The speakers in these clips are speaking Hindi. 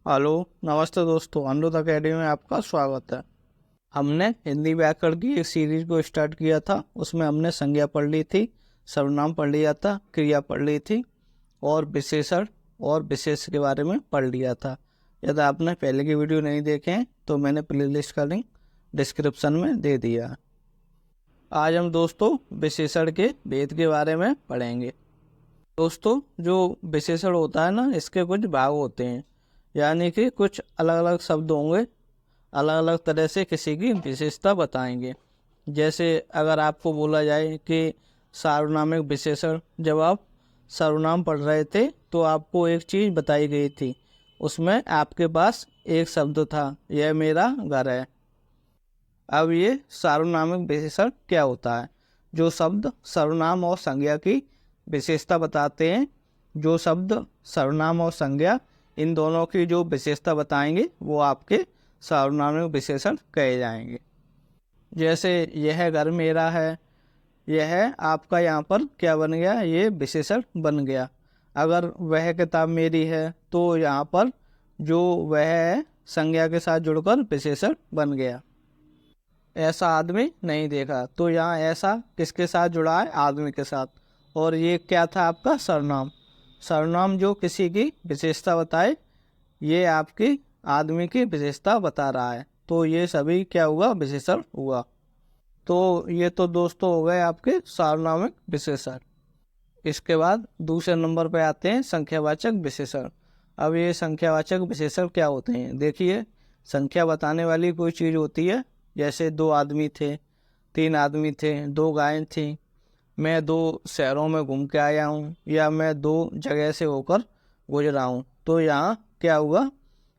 हेलो, नमस्ते दोस्तों। अमृत अकेडमी में आपका स्वागत है। हमने हिंदी व्याकरण की एक सीरीज को स्टार्ट किया था। उसमें हमने संज्ञा पढ़ ली थी, सर्वनाम पढ़ लिया था, क्रिया पढ़ ली थी और विशेषण और विशेष के बारे में पढ़ लिया था। यदि आपने पहले की वीडियो नहीं देखे हैं तो मैंने प्लेलिस्ट का लिंक डिस्क्रिप्शन में दे दिया है। आज हम दोस्तों विशेषण के भेद के बारे में पढ़ेंगे। दोस्तों, जो विशेषण होता है ना, इसके कुछ भाग होते हैं, यानी कि कुछ अलग अलग शब्द होंगे, अलग अलग तरह से किसी की विशेषता बताएंगे। जैसे अगर आपको बोला जाए कि सार्वनामिक विशेषण, जब आप सर्वनाम पढ़ रहे थे तो आपको एक चीज़ बताई गई थी, उसमें आपके पास एक शब्द था, यह मेरा घर है। अब ये सार्वनामिक विशेषण क्या होता है? जो शब्द सर्वनाम और संज्ञा की विशेषता बताते हैं, जो शब्द सर्वनाम और संज्ञा इन दोनों की जो विशेषता बताएंगे वो आपके सार्वनामिक विशेषण कहे जाएंगे। जैसे यह घर मेरा है, यह आपका यहाँ पर क्या बन गया? ये विशेषण बन गया। अगर वह किताब मेरी है तो यहाँ पर जो वह है संज्ञा के साथ जुड़कर विशेषण बन गया। ऐसा आदमी नहीं देखा, तो यहाँ ऐसा किसके साथ जुड़ा है? आदमी के साथ। और ये क्या था? आपका सर्वनाम। सर्वनाम जो किसी की विशेषता बताए, ये आपकी आदमी की विशेषता बता रहा है, तो ये सभी क्या हुआ? विशेषण हुआ। तो ये तो दोस्तों हो गए आपके सार्वनामिक विशेषण। इसके बाद दूसरे नंबर पे आते हैं संख्यावाचक विशेषण। अब ये संख्यावाचक विशेषण क्या होते हैं? देखिए, संख्या बताने वाली कोई चीज़ होती है, जैसे 2 आदमी थे, 3 आदमी थे, 2 गायें थी, मैं 2 शहरों में घूम के आया हूँ, या मैं 2 जगह से होकर गुजरा हूँ। तो यहाँ क्या हुआ?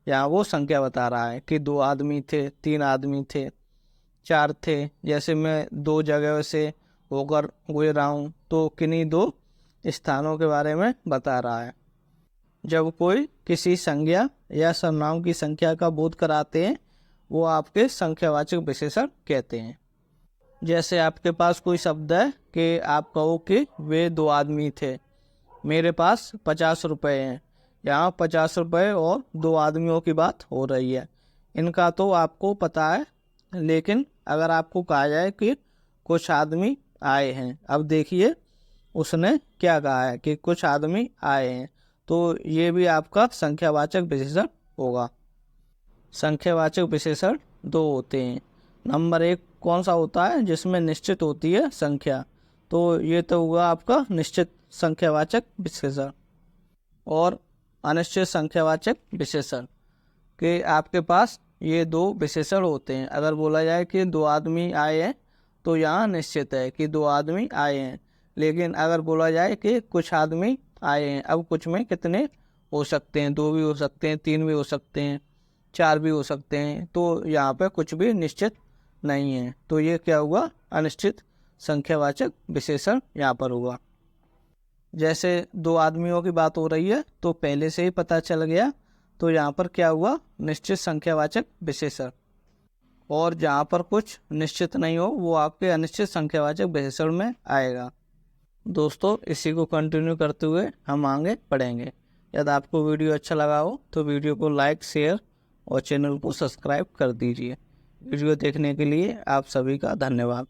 यहाँ वो संख्या बता रहा है कि 2 आदमी थे, 3 आदमी थे, 4 थे। जैसे मैं 2 जगह से होकर गुजरा हूँ, तो किन्हीं 2 स्थानों के बारे में बता रहा है। जब कोई किसी संज्ञा या सर्वनाम की संख्या का बोध कराते हैं, वो आपके संख्यावाचक विशेषण कहते हैं। जैसे आपके पास कोई शब्द है कि आप कहो कि वे 2 आदमी थे, मेरे पास 50 रुपए हैं। यहाँ 50 रुपए और 2 आदमियों की बात हो रही है। इनका तो आपको पता है, लेकिन अगर आपको कहा जाए कि कुछ आदमी आए हैं, अब देखिए उसने क्या कहा है कि कुछ आदमी आए हैं, तो ये भी आपका संख्यावाचक विशेषण होगा। संख्यावाचक विशेषण 2 होते हैं। नंबर 1 कौन सा होता है? जिसमें निश्चित होती है संख्या, तो ये तो हुआ आपका निश्चित संख्यावाचक विशेषण। और अनिश्चित संख्यावाचक विशेषण कि आपके पास ये 2 विशेषण होते हैं। अगर बोला जाए कि 2 आदमी आए हैं, तो यहाँ निश्चित है कि 2 आदमी आए हैं। लेकिन अगर बोला जाए कि कुछ आदमी आए हैं, अब कुछ में कितने हो सकते हैं? 2 भी हो सकते हैं, 3 भी हो सकते हैं, 4 भी हो सकते हैं, तो यहाँ पे कुछ भी निश्चित नहीं है। तो ये क्या हुआ? अनिश्चित संख्यावाचक विशेषण यहाँ पर हुआ। जैसे 2 आदमियों की बात हो रही है, तो पहले से ही पता चल गया, तो यहाँ पर क्या हुआ? निश्चित संख्यावाचक विशेषण। और जहाँ पर कुछ निश्चित नहीं हो, वो आपके अनिश्चित संख्यावाचक विशेषण में आएगा। दोस्तों, इसी को कंटिन्यू करते हुए हम आगे पढ़ेंगे। यदि आपको वीडियो अच्छा लगा हो तो वीडियो को लाइक, शेयर और चैनल को सब्सक्राइब कर दीजिए। वीडियो देखने के लिए आप सभी का धन्यवाद।